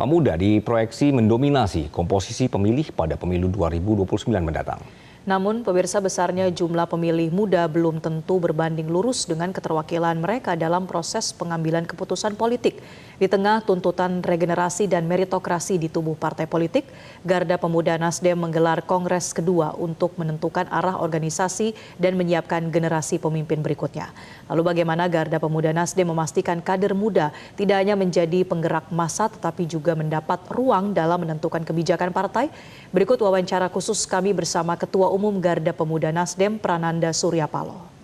Muda diproyeksi mendominasi komposisi pemilih pada pemilu 2029 mendatang. Namun, pemirsa, besarnya jumlah pemilih muda belum tentu berbanding lurus dengan keterwakilan mereka dalam proses pengambilan keputusan politik. Di tengah tuntutan regenerasi dan meritokrasi di tubuh partai politik, Garda Pemuda Nasdem menggelar kongres kedua untuk menentukan arah organisasi dan menyiapkan generasi pemimpin berikutnya. Lalu bagaimana Garda Pemuda Nasdem memastikan kader muda tidak hanya menjadi penggerak massa tetapi juga mendapat ruang dalam menentukan kebijakan partai? Berikut wawancara khusus kami bersama Ketua Umum Garda Pemuda Nasdem Prananda Suryapalo.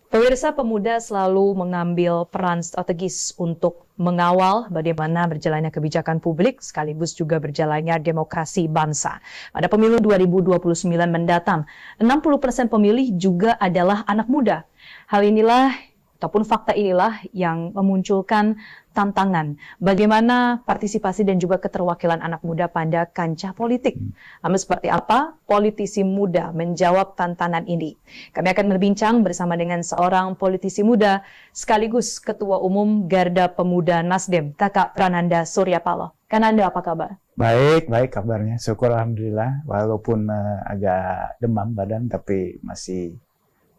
Pemirsa, pemuda selalu mengambil peran strategis untuk mengawal bagaimana berjalannya kebijakan publik sekaligus juga berjalannya demokrasi bangsa. Pada pemilu 2029 mendatang, 60% pemilih juga adalah anak muda. Hal inilah ataupun fakta inilah yang memunculkan tantangan bagaimana partisipasi dan juga keterwakilan anak muda pada kancah politik. Namun seperti apa politisi muda menjawab tantangan ini? Kami akan berbincang bersama dengan seorang politisi muda sekaligus Ketua Umum Garda Pemuda Nasdem, Kakak Prananda Suryapalo. Kananda, apa kabar? Baik kabarnya. Syukur alhamdulillah. Walaupun agak demam badan tapi masih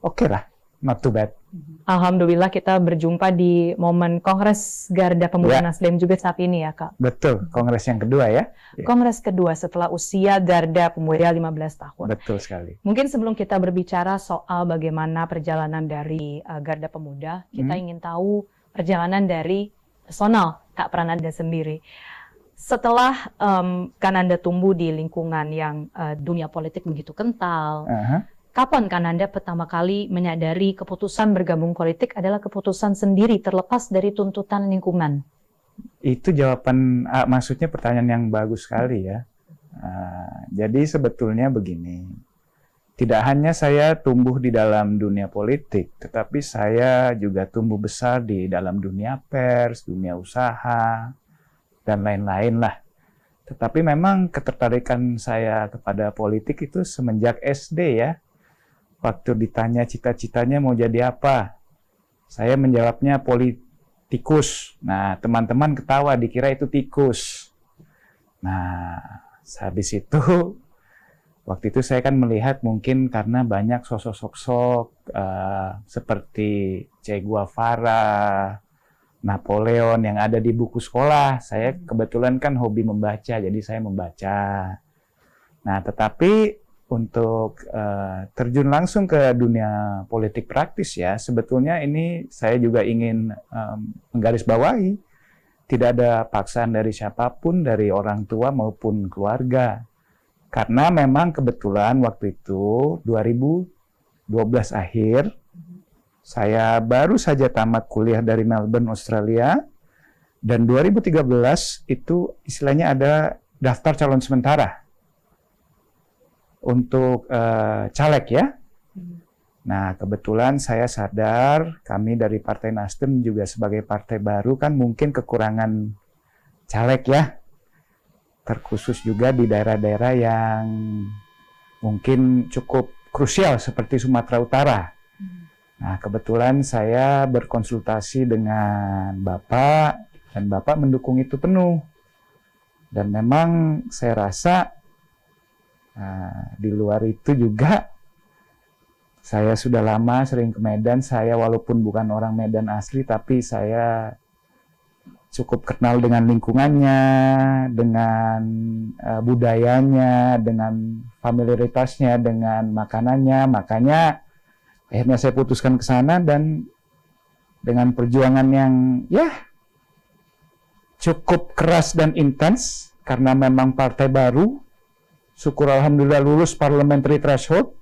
oke lah. Not too bad. Alhamdulillah kita berjumpa di momen Kongres Garda Pemuda Nasdem juga saat ini ya, Kak. Betul, kongres yang kedua ya. Kongres kedua setelah usia Garda Pemuda 15 tahun. Betul sekali. Mungkin sebelum kita berbicara soal bagaimana perjalanan dari Garda Pemuda, kita ingin tahu perjalanan dari personal Kak Prananda sendiri. Setelah kan Anda tumbuh di lingkungan yang dunia politik begitu kental, kapan Kananda pertama kali menyadari keputusan bergabung politik adalah keputusan sendiri terlepas dari tuntutan lingkungan? Itu jawaban, maksudnya pertanyaan yang bagus sekali ya. Jadi sebetulnya begini, tidak hanya saya tumbuh di dalam dunia politik, tetapi saya juga tumbuh besar di dalam dunia pers, dunia usaha, dan lain-lain lah. Tetapi memang ketertarikan saya kepada politik itu semenjak SD ya. Waktu ditanya cita-citanya mau jadi apa, saya menjawabnya politikus. Nah, teman-teman ketawa, dikira itu tikus. Nah, habis itu, waktu itu saya kan melihat mungkin karena banyak sosok-sosok seperti Che Guevara, Napoleon yang ada di buku sekolah. Saya kebetulan kan hobi membaca, jadi saya membaca. Nah, tetapi untuk terjun langsung ke dunia politik praktis ya, sebetulnya ini saya juga ingin menggarisbawahi, tidak ada paksaan dari siapapun, dari orang tua maupun keluarga. Karena memang kebetulan waktu itu 2012 akhir, saya baru saja tamat kuliah dari Melbourne, Australia, dan 2013 itu istilahnya ada daftar calon sementara untuk caleg ya. Nah, kebetulan saya sadar kami dari Partai Nasdem juga sebagai partai baru kan mungkin kekurangan caleg ya. Terkhusus juga di daerah-daerah yang mungkin cukup krusial seperti Sumatera Utara. Nah, kebetulan saya berkonsultasi dengan Bapak dan Bapak mendukung itu penuh. Dan memang saya rasa di luar itu juga saya sudah lama sering ke Medan. Saya walaupun bukan orang Medan asli, tapi saya cukup kenal dengan lingkungannya, dengan budayanya, dengan familiaritasnya, dengan makanannya. Makanya akhirnya saya putuskan ke sana dan dengan perjuangan yang ya cukup keras dan intens karena memang partai baru. Syukur alhamdulillah lulus parliamentary threshold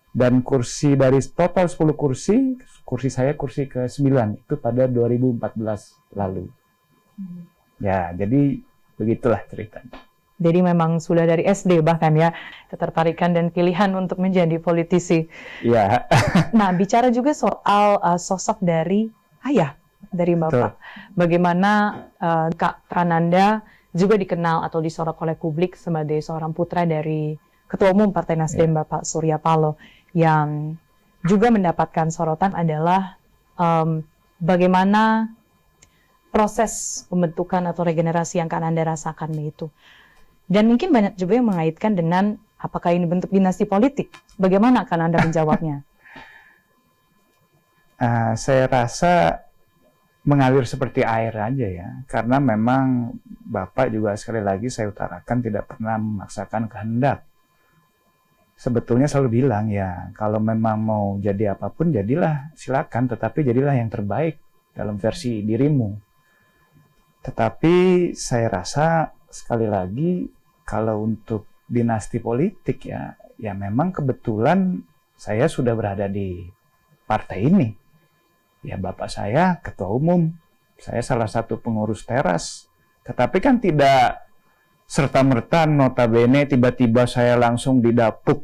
dan kursi dari total 10 kursi saya kursi ke-9 itu pada 2014 lalu. Ya, jadi begitulah ceritanya. Jadi memang sudah dari SD bahkan ya ketertarikan dan pilihan untuk menjadi politisi. Iya. Nah, bicara juga soal sosok dari ayah dari Bapak. Betul. Bagaimana Kak Prananda juga dikenal atau disorot oleh publik sebagai seorang putra dari Ketua Umum Partai Nasdem Bapak Suryapalo, yang juga mendapatkan sorotan adalah bagaimana proses pembentukan atau regenerasi yang akan Anda rasakan itu. Dan mungkin banyak juga yang mengaitkan dengan apakah ini bentuk dinasti politik. Bagaimana akan Anda menjawabnya? Saya rasa mengalir seperti air aja ya. Karena memang Bapak juga sekali lagi saya utarakan tidak pernah memaksakan kehendak. Sebetulnya selalu bilang ya, kalau memang mau jadi apapun jadilah, silakan. Tetapi jadilah yang terbaik dalam versi dirimu. Tetapi saya rasa sekali lagi kalau untuk dinasti politik ya memang kebetulan saya sudah berada di partai ini. Ya bapak saya ketua umum, saya salah satu pengurus teras. Tetapi kan tidak serta-merta notabene tiba-tiba saya langsung didapuk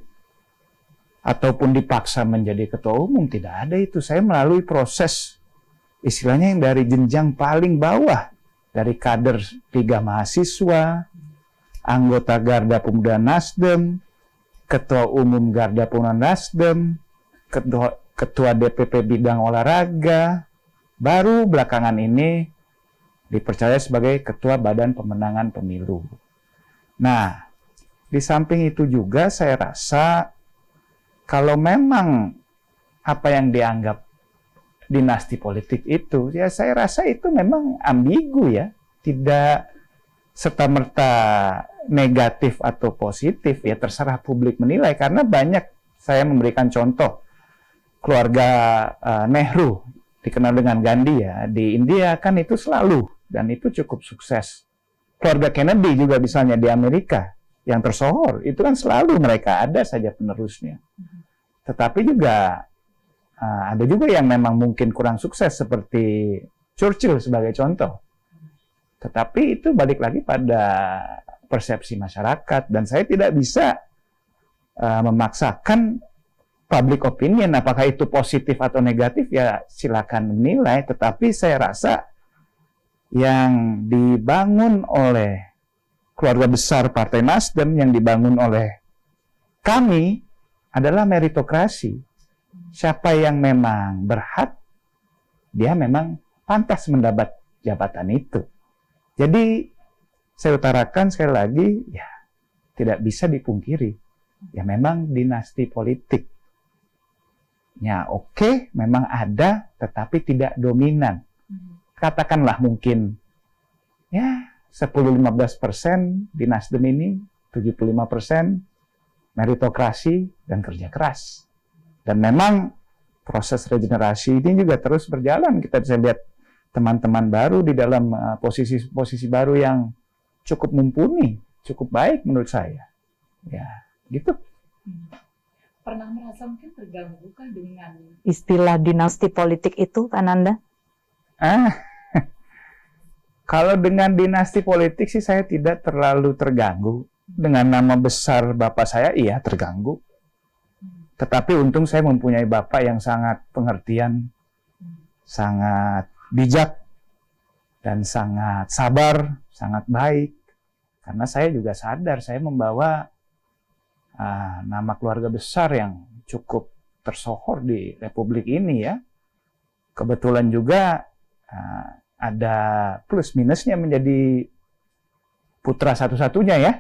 ataupun dipaksa menjadi ketua umum. Tidak ada itu. Saya melalui proses istilahnya yang dari jenjang paling bawah. Dari kader 3 mahasiswa, anggota Garda Pemuda Nasdem, ketua umum Garda Pemuda Nasdem, ketua DPP bidang olahraga, baru belakangan ini dipercaya sebagai ketua Badan Pemenangan Pemilu. Nah, di samping itu juga saya rasa kalau memang apa yang dianggap dinasti politik itu, ya saya rasa itu memang ambigu ya, tidak serta-merta negatif atau positif, ya terserah publik menilai. Karena banyak, saya memberikan contoh, keluarga Nehru, dikenal dengan Gandhi ya, di India kan itu selalu, dan itu cukup sukses. Keluarga Kennedy juga misalnya di Amerika, yang tersohor, itu kan selalu mereka ada saja penerusnya. Tetapi juga ada juga yang memang mungkin kurang sukses seperti Churchill sebagai contoh. Tetapi itu balik lagi pada persepsi masyarakat dan saya tidak bisa memaksakan public opinion apakah itu positif atau negatif ya silakan menilai. Tetapi saya rasa yang dibangun oleh keluarga besar Partai Nasdem, yang dibangun oleh kami adalah meritokrasi. Siapa yang memang berhak, dia memang pantas mendapat jabatan itu. Jadi, saya utarakan sekali lagi, ya tidak bisa dipungkiri. Ya memang dinasti politik. Ya oke, memang ada, tetapi tidak dominan. Katakanlah mungkin, ya 10-15% di Nasdem ini, 75% meritokrasi dan kerja keras. Dan memang proses regenerasi ini juga terus berjalan. Kita bisa lihat teman-teman baru di dalam posisi-posisi baru yang cukup mumpuni, cukup baik menurut saya. Ya, gitu. Pernah merasa mungkin terganggu kan dengan istilah dinasti politik itu, Pak Nanda? Kalau dengan dinasti politik sih saya tidak terlalu terganggu. Dengan nama besar bapak saya, iya terganggu. Tetapi untung saya mempunyai bapak yang sangat pengertian, sangat bijak, dan sangat sabar, sangat baik. Karena saya juga sadar saya membawa nama keluarga besar yang cukup tersohor di Republik ini ya. Kebetulan juga ada plus minusnya menjadi putra satu-satunya ya.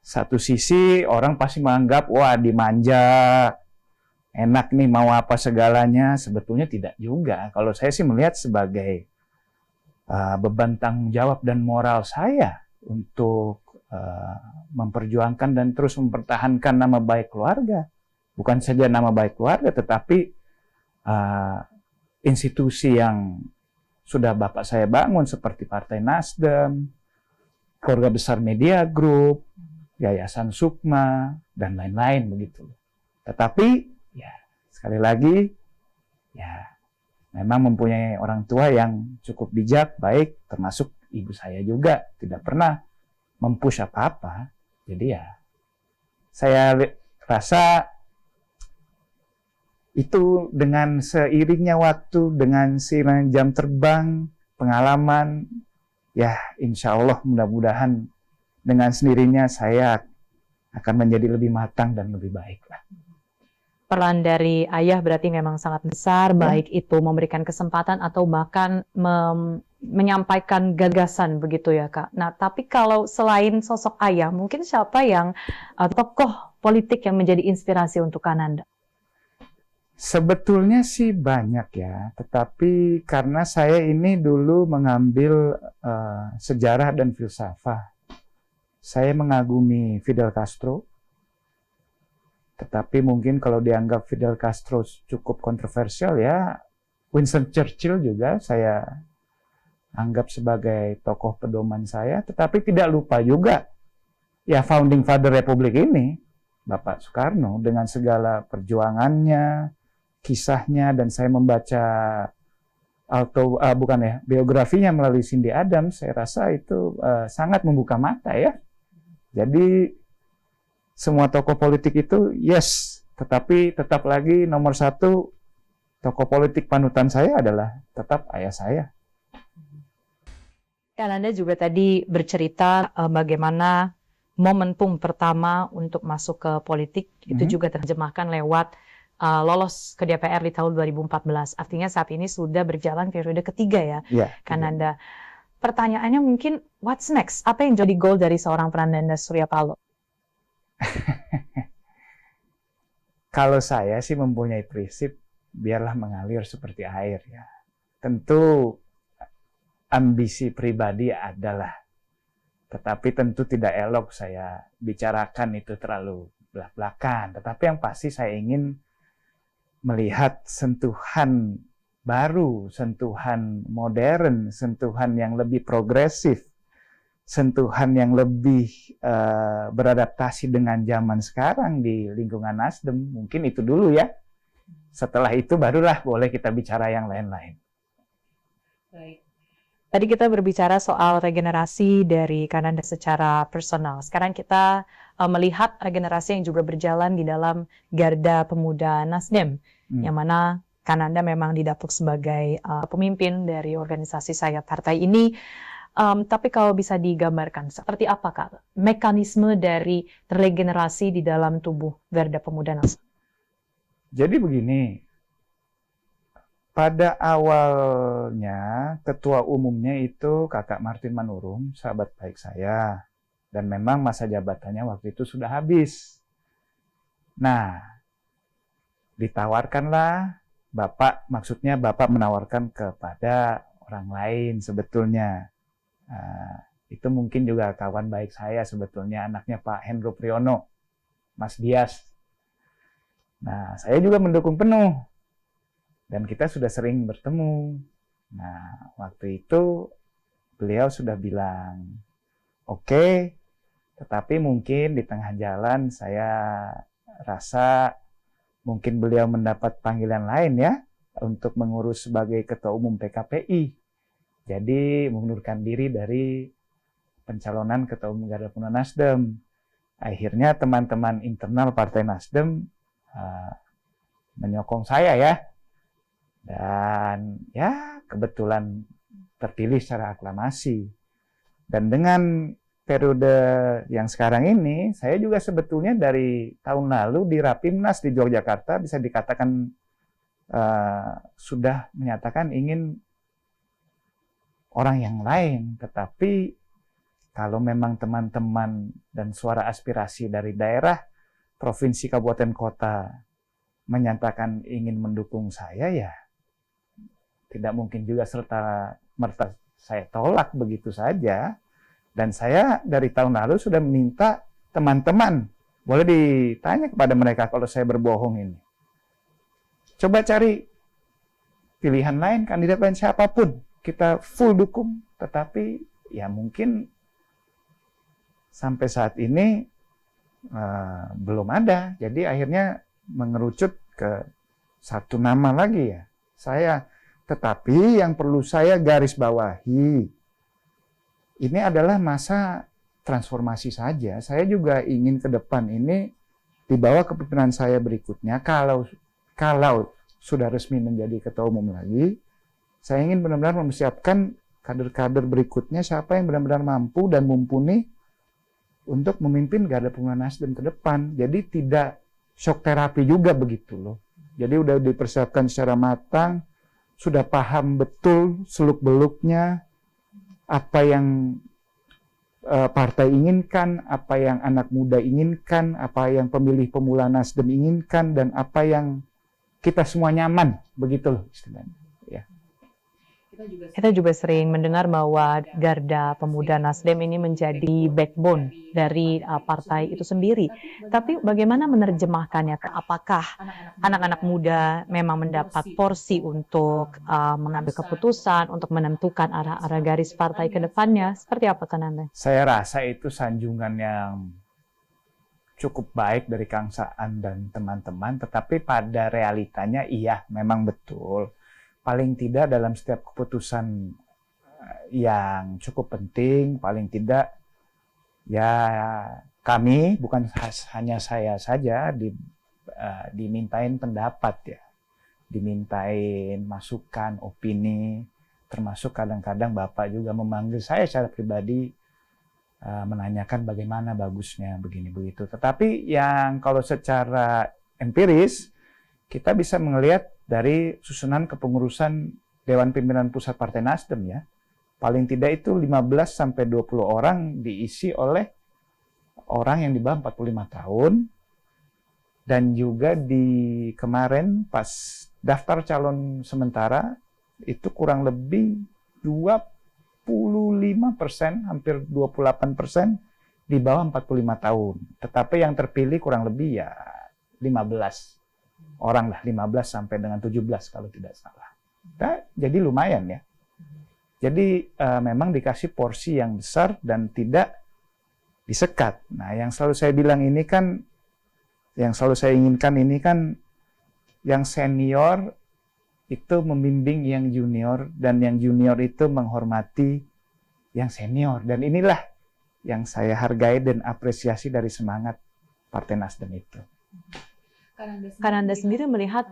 Satu sisi orang pasti menganggap, wah dimanja, enak nih mau apa segalanya. Sebetulnya tidak juga. Kalau saya sih melihat sebagai beban tanggung jawab dan moral saya untuk memperjuangkan dan terus mempertahankan nama baik keluarga. Bukan saja nama baik keluarga, tetapi institusi yang sudah bapak saya bangun seperti Partai Nasdem, keluarga besar Media Group, Yayasan Sukma, dan lain-lain begitu. Tetapi, ya sekali lagi, ya memang mempunyai orang tua yang cukup bijak, baik, termasuk ibu saya juga, tidak pernah mempush apa-apa. Jadi ya, saya rasa itu dengan seiringnya waktu, dengan seiringnya jam terbang, pengalaman, ya insya Allah mudah-mudahan dengan sendirinya saya akan menjadi lebih matang dan lebih baik lah. peran dari ayah berarti memang sangat besar, baik itu memberikan kesempatan atau bahkan menyampaikan gagasan begitu ya Kak. Nah, tapi kalau selain sosok ayah, mungkin siapa yang tokoh politik yang menjadi inspirasi untuk Ananda? Sebetulnya sih banyak ya, tetapi karena saya ini dulu mengambil sejarah dan filsafat, saya mengagumi Fidel Castro, tetapi mungkin kalau dianggap Fidel Castro cukup kontroversial ya, Winston Churchill juga saya anggap sebagai tokoh pedoman saya, tetapi tidak lupa juga ya founding father Republik ini, Bapak Soekarno, dengan segala perjuangannya, kisahnya, dan saya membaca biografinya melalui Cindy Adams, saya rasa itu sangat membuka mata ya. Jadi semua tokoh politik itu yes, tetapi tetap lagi nomor satu tokoh politik panutan saya adalah tetap ayah saya. Dan Anda juga tadi bercerita bagaimana momentum pertama untuk masuk ke politik itu juga terjemahkan lewat lolos ke DPR di tahun 2014. Artinya saat ini sudah berjalan periode ketiga ya, Kananda. Pertanyaannya mungkin, what's next? Apa yang jadi goal dari seorang Prananda Surya Paloh? Kalau saya sih mempunyai prinsip, biarlah mengalir seperti air ya. Tentu ambisi pribadi adalah, tetapi tentu tidak elok saya bicarakan itu terlalu belak-belakan. Tetapi yang pasti saya ingin melihat sentuhan baru, sentuhan modern, sentuhan yang lebih progresif, sentuhan yang lebih beradaptasi dengan zaman sekarang di lingkungan Nasdem. Mungkin itu dulu ya. Setelah itu barulah boleh kita bicara yang lain-lain. Baik. Tadi kita berbicara soal regenerasi dari Kananda secara personal. Sekarang kita melihat regenerasi yang juga berjalan di dalam Garda Pemuda Nasdem, yang mana Kananda memang didapuk sebagai pemimpin dari organisasi sayap partai ini. Tapi kalau bisa digambarkan, seperti apa Kak mekanisme dari regenerasi di dalam tubuh Garda Pemuda Nasdem? Jadi begini. Pada awalnya, ketua umumnya itu Kakak Martin Manurung, sahabat baik saya. Dan memang masa jabatannya waktu itu sudah habis. Nah, ditawarkanlah, maksudnya Bapak menawarkan kepada orang lain sebetulnya. Itu mungkin juga kawan baik saya sebetulnya, anaknya Pak Hendro Priyono, Mas Dias. Nah, saya juga mendukung penuh. Dan kita sudah sering bertemu. Nah, waktu itu beliau sudah bilang, oke, tetapi mungkin di tengah jalan saya rasa mungkin beliau mendapat panggilan lain ya, untuk mengurus sebagai Ketua Umum PKPI. Jadi mengundurkan diri dari pencalonan Ketua Umum Garda Pemuda Nasdem. Akhirnya teman-teman internal Partai Nasdem menyokong saya ya. Dan ya kebetulan terpilih secara aklamasi. Dan dengan periode yang sekarang ini, saya juga sebetulnya dari tahun lalu di Rapimnas di Yogyakarta bisa dikatakan sudah menyatakan ingin orang yang lain. Tetapi kalau memang teman-teman dan suara aspirasi dari daerah, provinsi, kabupaten, kota menyatakan ingin mendukung saya, ya tidak mungkin juga serta-merta saya tolak begitu saja. Dan saya dari tahun lalu sudah meminta teman-teman, boleh ditanya kepada mereka kalau saya berbohong ini. Coba cari pilihan lain, kandidat lain siapapun. Kita full dukung, tetapi ya mungkin sampai saat ini belum ada. Jadi akhirnya mengerucut ke satu nama lagi ya, saya. Tetapi yang perlu saya garis bawahi, ini adalah masa transformasi saja. Saya juga ingin ke depan ini di bawah kepemimpinan saya berikutnya, kalau sudah resmi menjadi ketua umum lagi, saya ingin benar-benar mempersiapkan kader-kader berikutnya siapa yang benar-benar mampu dan mumpuni untuk memimpin Garda Pemuda Nasdem ke depan. Jadi tidak shock terapi juga begitu loh. Jadi udah dipersiapkan secara matang, sudah paham betul seluk-beluknya apa yang partai inginkan, apa yang anak muda inginkan, apa yang pemilih pemula Nasdem inginkan, dan apa yang kita semua nyaman, begitu loh istilahnya. Ya. Kita juga sering mendengar bahwa Garda Pemuda Nasdem ini menjadi backbone dari partai itu sendiri. Tapi bagaimana menerjemahkannya? Apakah anak-anak muda memang mendapat porsi untuk mengambil keputusan, untuk menentukan arah-arah garis partai ke depannya? Seperti apa, Kang Nanda? Saya rasa itu sanjungan yang cukup baik dari Kang Saan dan teman-teman, tetapi pada realitanya iya, memang betul. Paling tidak dalam setiap keputusan yang cukup penting, paling tidak ya kami, bukan hanya saya saja, dimintain pendapat ya, dimintain masukan, opini, termasuk kadang-kadang Bapak juga memanggil saya secara pribadi, menanyakan bagaimana bagusnya begini begitu. Tetapi yang kalau secara empiris kita bisa melihat dari susunan kepengurusan Dewan Pimpinan Pusat Partai Nasdem ya. Paling tidak itu 15-20 orang diisi oleh orang yang di bawah 45 tahun. Dan juga di kemarin pas daftar calon sementara itu kurang lebih 25%, hampir 28% di bawah 45 tahun. Tetapi yang terpilih kurang lebih ya 15 orang lah, 15 sampai dengan 17 kalau tidak salah. Nah, jadi lumayan ya. Jadi memang dikasih porsi yang besar dan tidak disekat. Nah, yang selalu saya bilang ini kan, yang selalu saya inginkan ini kan, yang senior itu membimbing yang junior, dan yang junior itu menghormati yang senior. Dan inilah yang saya hargai dan apresiasi dari semangat Partai Nasdem itu. Karena Anda sendiri melihat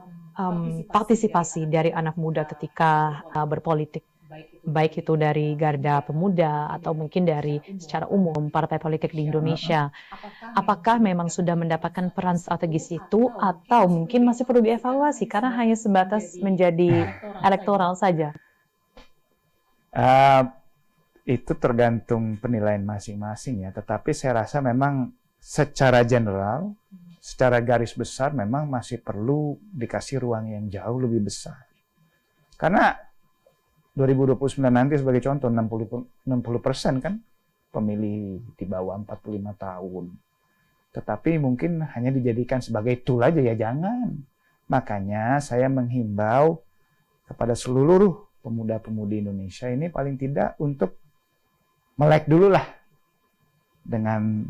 partisipasi dari anak muda ketika berpolitik, baik itu dari Garda Pemuda atau mungkin dari secara umum partai politik di Indonesia, apakah memang sudah mendapatkan peran strategis itu atau mungkin masih perlu dievaluasi karena hanya sebatas menjadi elektoral saja? Itu tergantung penilaian masing-masing ya, tetapi saya rasa memang secara general, secara garis besar memang masih perlu dikasih ruang yang jauh lebih besar. Karena 2029 nanti sebagai contoh 60% kan pemilih di bawah 45 tahun. Tetapi mungkin hanya dijadikan sebagai tool aja ya, jangan. Makanya saya menghimbau kepada seluruh pemuda-pemudi Indonesia ini paling tidak untuk melek dulu lah dengan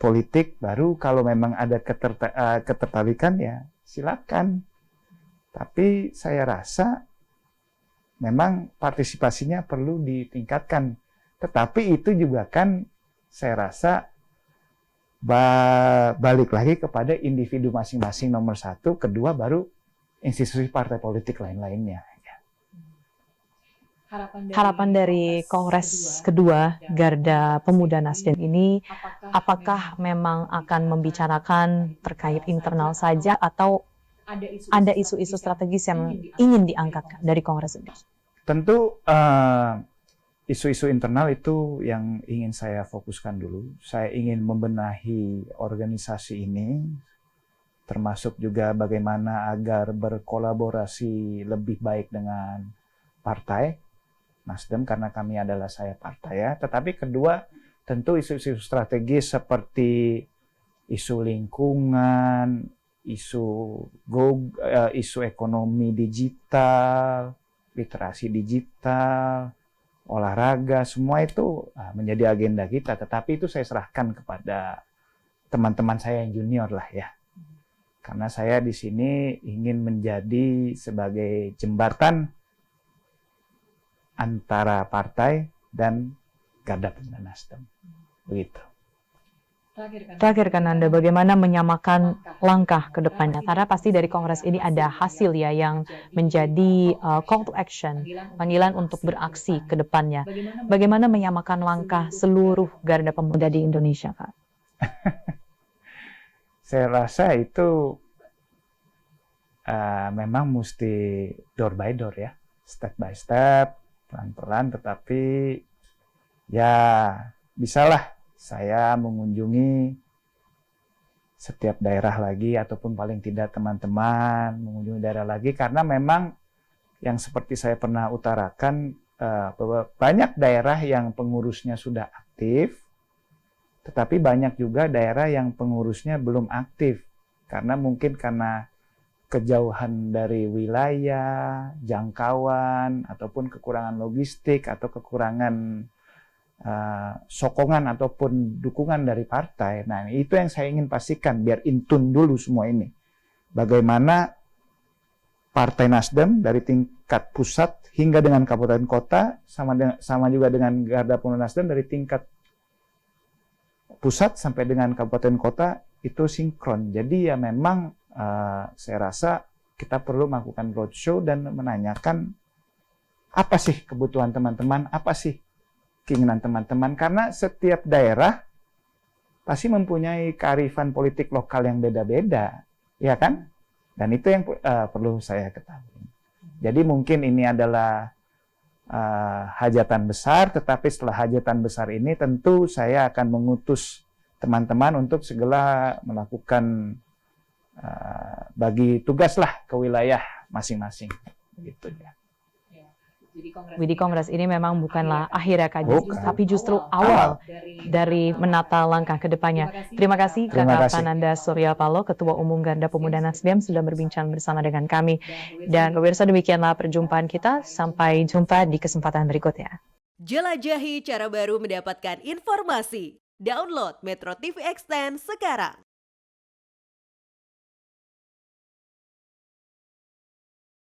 politik, baru kalau memang ada ketertarikan ya silakan. Tapi saya rasa memang partisipasinya perlu ditingkatkan. Tetapi itu juga kan saya rasa balik lagi kepada individu masing-masing nomor satu, kedua baru institusi partai politik lain-lainnya. Harapan dari Kongres kedua Garda Pemuda Nasdem ini, apakah memang akan membicarakan terkait internal saja atau ada isu-isu strategis yang ingin diangkat dari Kongres ini? Tentu isu-isu internal itu yang ingin saya fokuskan dulu. Saya ingin membenahi organisasi ini, termasuk juga bagaimana agar berkolaborasi lebih baik dengan partai Nasdem, karena kami adalah saya partai ya. Tetapi kedua, tentu isu-isu strategis seperti isu lingkungan, isu ekonomi digital, literasi digital, olahraga, semua itu menjadi agenda kita. Tetapi itu saya serahkan kepada teman-teman saya yang junior lah ya. Karena saya di sini ingin menjadi sebagai jembatan antara partai dan Garda Pemuda Nasdem. Begitu. Terakhir kan Anda, bagaimana menyamakan langkah ke depannya? Karena pasti dari Kongres ini ada hasil ya yang menjadi call to action, panggilan untuk beraksi ke depannya. Bagaimana menyamakan langkah seluruh Garda Pemuda di Indonesia, Kak? Saya rasa itu memang mesti door by door ya, step by step, pelan-pelan, tetapi ya bisalah saya mengunjungi setiap daerah lagi, ataupun paling tidak teman-teman mengunjungi daerah lagi, karena memang yang seperti saya pernah utarakan, bahwa banyak daerah yang pengurusnya sudah aktif, tetapi banyak juga daerah yang pengurusnya belum aktif, karena mungkin karena kejauhan dari wilayah, jangkauan, ataupun kekurangan logistik, atau kekurangan sokongan ataupun dukungan dari partai. Nah, itu yang saya ingin pastikan, biar intun dulu semua ini. Bagaimana Partai Nasdem dari tingkat pusat hingga dengan kabupaten kota, sama juga dengan Garda Pemuda Nasdem dari tingkat pusat sampai dengan kabupaten kota itu sinkron. Jadi ya memang saya rasa kita perlu melakukan roadshow dan menanyakan apa sih kebutuhan teman-teman, apa sih keinginan teman-teman, karena setiap daerah pasti mempunyai kearifan politik lokal yang beda-beda, ya kan? Dan itu yang perlu saya ketahui. Jadi mungkin ini adalah hajatan besar, tetapi setelah hajatan besar ini tentu saya akan mengutus teman-teman untuk segera melakukan bagi tugas lah ke wilayah masing-masing, gitu ya. Widhi, Kongres ini memang bukanlah akhir ya Kak, Bukan. tapi justru awal dari menata langkah ke depannya. Terima kasih Terima Kakak kasih. Pananda Surya Paloh, Ketua Umum Garda Pemuda Nasdem, sudah berbincang bersama dengan kami. Dan pemirsa, demikianlah perjumpaan kita. Sampai jumpa di kesempatan berikutnya. Jelajahi cara baru mendapatkan informasi. Download Metro TV Extend sekarang.